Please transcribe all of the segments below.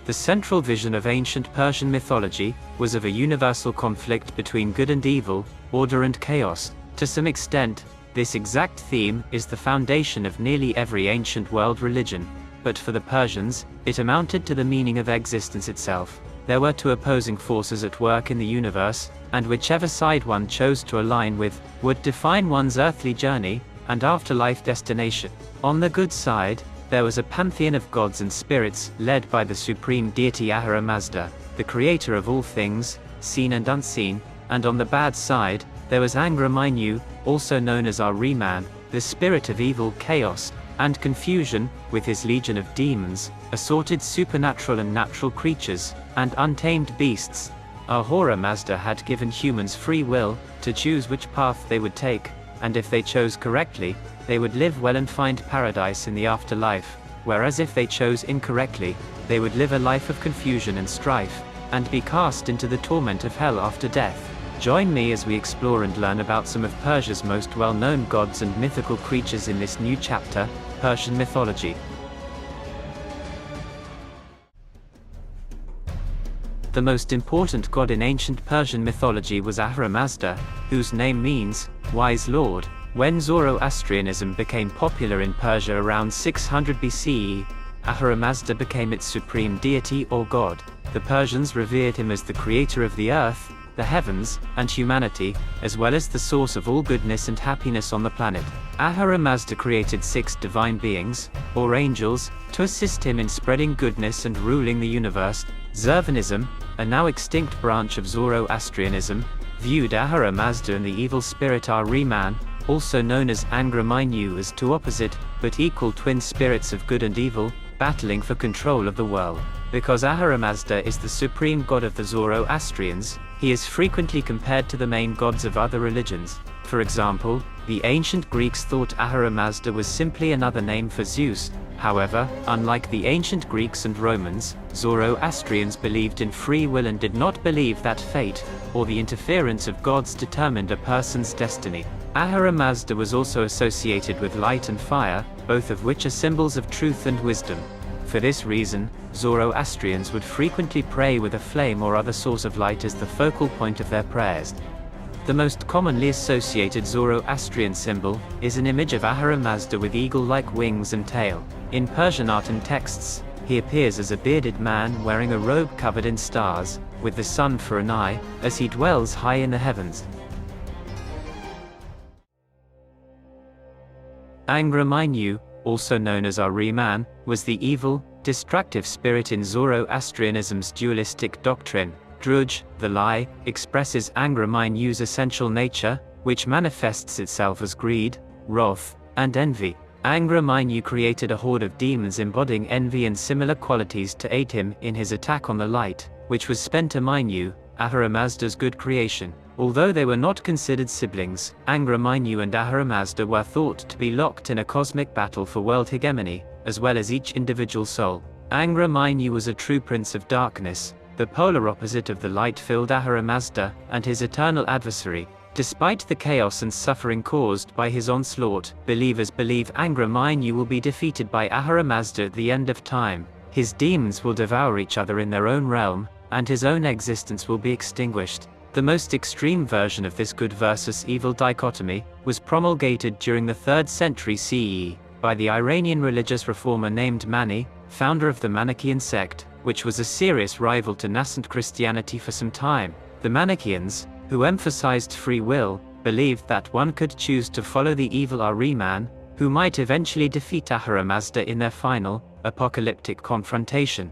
The central vision of ancient Persian mythology was of a universal conflict between good and evil, order and chaos. To some extent, this exact theme is the foundation of nearly every ancient world religion, but for the Persians, it amounted to the meaning of existence itself. There were two opposing forces at work in the universe, and whichever side one chose to align with, would define one's earthly journey and afterlife destination. On the good side, there was a pantheon of gods and spirits led by the supreme deity Ahura Mazda, the creator of all things, seen and unseen, and on the bad side, there was Angra Mainyu, also known as Ahriman, the spirit of evil, chaos, and confusion, with his legion of demons, assorted supernatural and natural creatures, and untamed beasts. Ahura Mazda had given humans free will to choose which path they would take, and if they chose correctly, they would live well and find paradise in the afterlife, whereas if they chose incorrectly, they would live a life of confusion and strife, and be cast into the torment of hell after death. Join me as we explore and learn about some of Persia's most well-known gods and mythical creatures in this new chapter, Persian mythology. The most important god in ancient Persian mythology was Ahura Mazda, whose name means wise lord. When Zoroastrianism became popular in Persia around 600 BCE, Ahura Mazda became its supreme deity or god. The Persians revered him as the creator of the earth, the heavens, and humanity, as well as the source of all goodness and happiness on the planet. Ahura Mazda created 6 divine beings, or angels, to assist him in spreading goodness and ruling the universe. Zurvanism, a now extinct branch of Zoroastrianism, viewed Ahura Mazda and the evil spirit Ahriman, also known as Angra Mainyu, as two opposite, but equal twin spirits of good and evil, battling for control of the world. Because Ahura Mazda is the supreme god of the Zoroastrians, he is frequently compared to the main gods of other religions. For example, the ancient Greeks thought Ahura Mazda was simply another name for Zeus. However, unlike the ancient Greeks and Romans, Zoroastrians believed in free will and did not believe that fate, or the interference of gods, determined a person's destiny. Ahura Mazda was also associated with light and fire, both of which are symbols of truth and wisdom. For this reason, Zoroastrians would frequently pray with a flame or other source of light as the focal point of their prayers. The most commonly associated Zoroastrian symbol is an image of Ahura Mazda with eagle-like wings and tail. In Persian art and texts, he appears as a bearded man wearing a robe covered in stars, with the sun for an eye, as he dwells high in the heavens. Angra Mainyu, also known as Ahriman, was the evil, destructive spirit in Zoroastrianism's dualistic doctrine. Druj, the lie, expresses Angra Mainyu's essential nature, which manifests itself as greed, wrath, and envy. Angra Mainyu created a horde of demons embodying envy and similar qualities to aid him in his attack on the light, which was Spenta Mainyu, Ahura Mazda's good creation. Although they were not considered siblings, Angra Mainyu and Ahura Mazda were thought to be locked in a cosmic battle for world hegemony, as well as each individual soul. Angra Mainyu was a true prince of darkness, the polar opposite of the light-filled Ahura Mazda, and his eternal adversary. Despite the chaos and suffering caused by his onslaught, believers believe Angra Mainyu will be defeated by Ahura Mazda at the end of time. His demons will devour each other in their own realm, and his own existence will be extinguished. The most extreme version of this good versus evil dichotomy was promulgated during the 3rd century CE by the Iranian religious reformer named Mani, founder of the Manichaean sect, which was a serious rival to nascent Christianity for some time. The Manichaeans, who emphasized free will, believed that one could choose to follow the evil Ahriman, who might eventually defeat Ahura Mazda in their final, apocalyptic confrontation.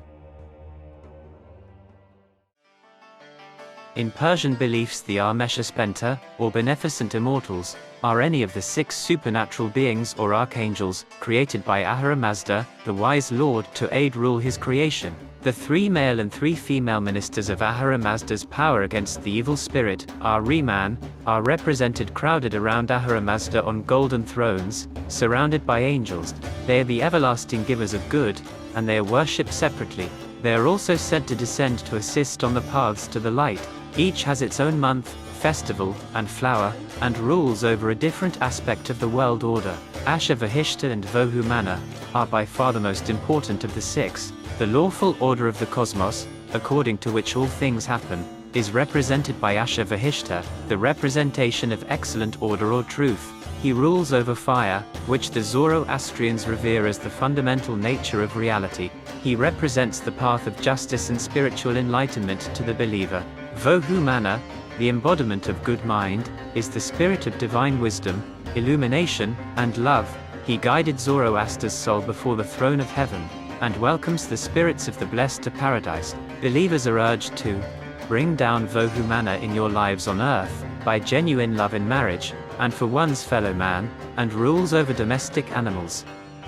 In Persian beliefs, the Amesha Spentas, or beneficent immortals, are any of the 6 supernatural beings or archangels, created by Ahura Mazda, the wise lord, to aid rule his creation. The 3 male and 3 female ministers of Ahura Mazda's power against the evil spirit, Ahriman, are represented crowded around Ahura Mazda on golden thrones, surrounded by angels. They are the everlasting givers of good, and they are worshipped separately. They are also said to descend to assist on the paths to the light. Each has its own month, festival, and flower, and rules over a different aspect of the world order. Ashur-Vahishta and Vohu-Mana are by far the most important of the six. The lawful order of the cosmos, according to which all things happen, is represented by Ashur-Vahishta, the representation of excellent order or truth. He rules over fire, which the Zoroastrians revere as the fundamental nature of reality. He represents the path of justice and spiritual enlightenment to the believer. Vohu-Mana, the embodiment of good mind, is the spirit of divine wisdom, illumination, and love. He guided Zoroaster's soul before the throne of heaven, and welcomes the spirits of the blessed to paradise. Believers are urged to bring down Vohu-Mana in your lives on earth, by genuine love in marriage, and for one's fellow man, and rules over domestic animals.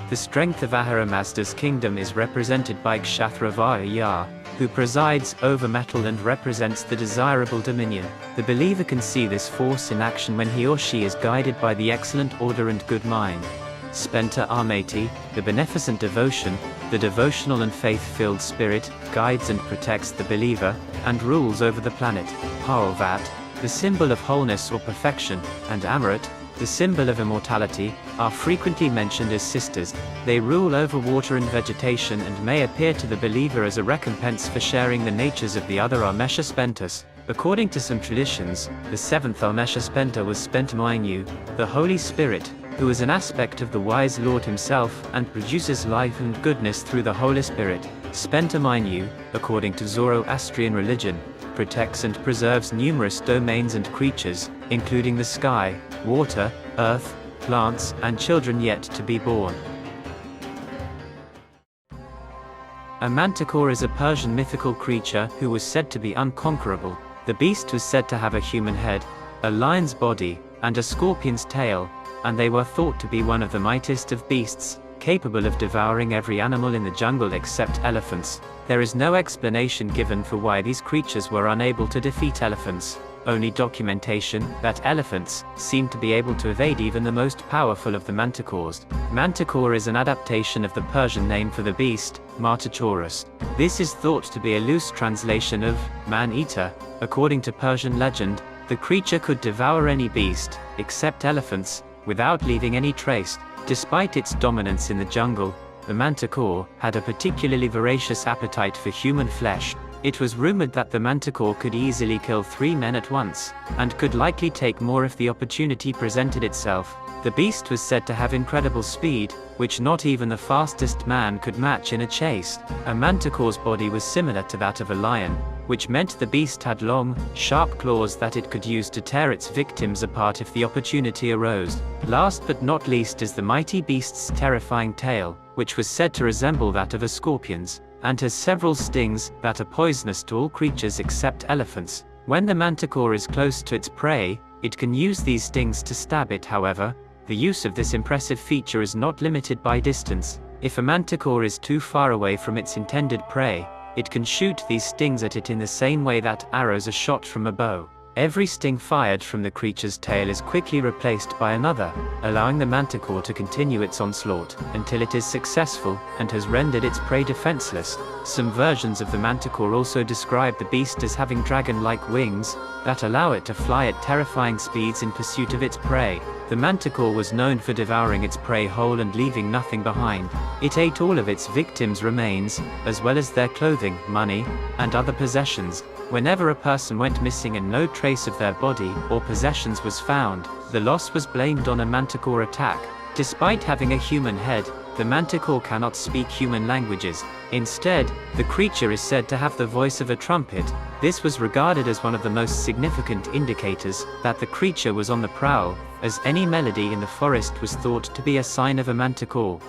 The strength of Ahura Mazda's kingdom is represented by Kshatrava, who presides over metal and represents the desirable dominion. The believer can see this force in action when he or she is guided by the excellent order and good mind. Spenta Ameti, the beneficent devotion, the devotional and faith-filled spirit, guides and protects the believer, and rules over the planet. Paovat, the symbol of wholeness or perfection, and Amarat, the symbol of immortality, are frequently mentioned as sisters. They rule over water and vegetation and may appear to the believer as a recompense for sharing the natures of the other Amesha Spentas. According to some traditions, the seventh Amesha Spenta was Angra Mainyu, the Holy Spirit, who is an aspect of the wise Lord himself and produces life and goodness through the Holy Spirit. Angra Mainyu, according to Zoroastrian religion, protects and preserves numerous domains and creatures, including the sky, water, earth, plants, and children yet to be born. A Manticore is a Persian mythical creature who was said to be unconquerable. The beast was said to have a human head, a lion's body, and a scorpion's tail, and they were thought to be one of the mightiest of beasts, capable of devouring every animal in the jungle except elephants. There is no explanation given for why these creatures were unable to defeat elephants, only documentation that elephants seem to be able to evade even the most powerful of the manticores. Manticore is an adaptation of the Persian name for the beast, Martichorus. This is thought to be a loose translation of man-eater. According to Persian legend, the creature could devour any beast, except elephants, without leaving any trace. Despite its dominance in the jungle, the Manticore had a particularly voracious appetite for human flesh. It was rumored that the Manticore could easily kill 3 men at once, and could likely take more if the opportunity presented itself. The beast was said to have incredible speed, which not even the fastest man could match in a chase. A Manticore's body was similar to that of a lion, which meant the beast had long, sharp claws that it could use to tear its victims apart if the opportunity arose. Last but not least is the mighty beast's terrifying tail, which was said to resemble that of a scorpion's, and has several stings that are poisonous to all creatures except elephants. When the Manticore is close to its prey, it can use these stings to stab it. However, the use of this impressive feature is not limited by distance. If a Manticore is too far away from its intended prey, it can shoot these stings at it in the same way that arrows are shot from a bow. Every sting fired from the creature's tail is quickly replaced by another, allowing the Manticore to continue its onslaught until it is successful and has rendered its prey defenseless. Some versions of the Manticore also describe the beast as having dragon-like wings that allow it to fly at terrifying speeds in pursuit of its prey. The Manticore was known for devouring its prey whole and leaving nothing behind. It ate all of its victims' remains, as well as their clothing, money, and other possessions. Whenever a person went missing and no trace of their body or possessions was found, the loss was blamed on a Manticore attack. Despite having a human head, the Manticore cannot speak human languages. Instead, the creature is said to have the voice of a trumpet. This was regarded as one of the most significant indicators that the creature was on the prowl, as any melody in the forest was thought to be a sign of a Manticore.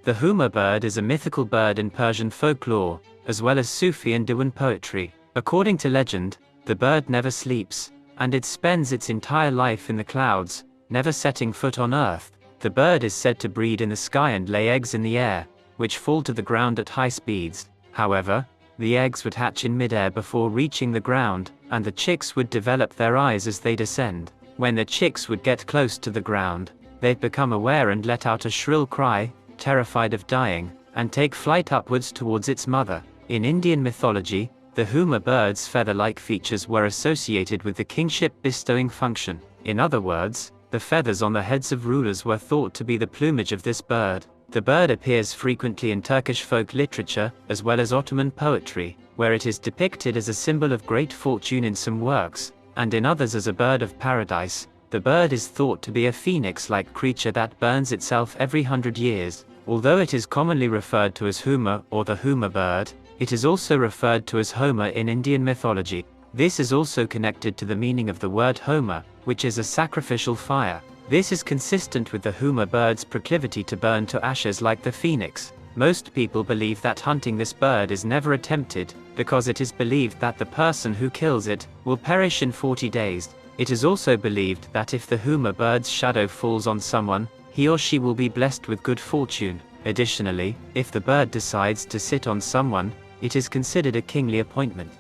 The Huma Bird is a mythical bird in Persian folklore, as well as Sufi and Diwan poetry. According to legend, the bird never sleeps, and it spends its entire life in the clouds, never setting foot on earth. The bird is said to breed in the sky and lay eggs in the air, which fall to the ground at high speeds. However, the eggs would hatch in midair before reaching the ground, and the chicks would develop their eyes as they descend. When the chicks would get close to the ground, they'd become aware and let out a shrill cry, terrified of dying, and take flight upwards towards its mother. In Indian mythology, The Huma bird's feather-like features were associated with the kingship-bestowing function. In other words, the feathers on the heads of rulers were thought to be the plumage of this bird. The bird appears frequently in Turkish folk literature, as well as Ottoman poetry, where it is depicted as a symbol of great fortune in some works, and in others as a bird of paradise. The bird is thought to be a phoenix-like creature that burns itself every 100 years. Although it is commonly referred to as Huma or the Huma bird, it is also referred to as Homa in Indian mythology. This is also connected to the meaning of the word Homa, which is a sacrificial fire. This is consistent with the Huma bird's proclivity to burn to ashes like the phoenix. Most people believe that hunting this bird is never attempted, because it is believed that the person who kills it will perish in 40 days. It is also believed that if the Huma bird's shadow falls on someone, he or she will be blessed with good fortune. Additionally, if the bird decides to sit on someone, it is considered a kingly appointment.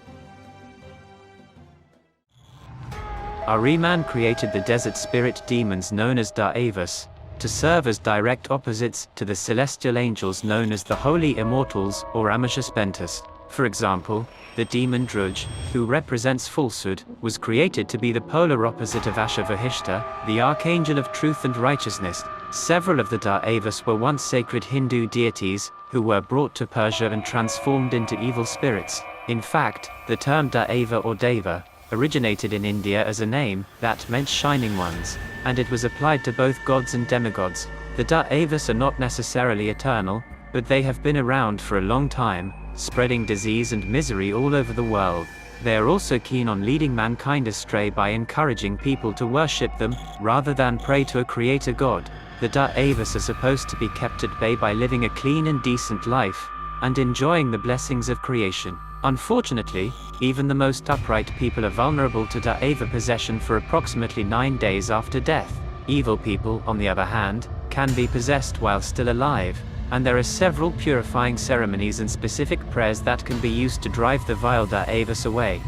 Ahriman created the desert spirit demons known as Daevas, to serve as direct opposites to the celestial angels known as the Holy Immortals or Amesha Spentas. For example, the demon Druj, who represents falsehood, was created to be the polar opposite of Ashavahishta, the archangel of truth and righteousness. Several of the Daevas were once sacred Hindu deities, who were brought to Persia and transformed into evil spirits. In fact, the term Daeva or Deva originated in India as a name that meant shining ones, and it was applied to both gods and demigods. The Daevas are not necessarily eternal, but they have been around for a long time, spreading disease and misery all over the world. They are also keen on leading mankind astray by encouraging people to worship them, rather than pray to a creator god. The Daevas are supposed to be kept at bay by living a clean and decent life, and enjoying the blessings of creation. Unfortunately, even the most upright people are vulnerable to Daeva possession for approximately 9 days after death. Evil people, on the other hand, can be possessed while still alive, and there are several purifying ceremonies and specific prayers that can be used to drive the vile Daevas away.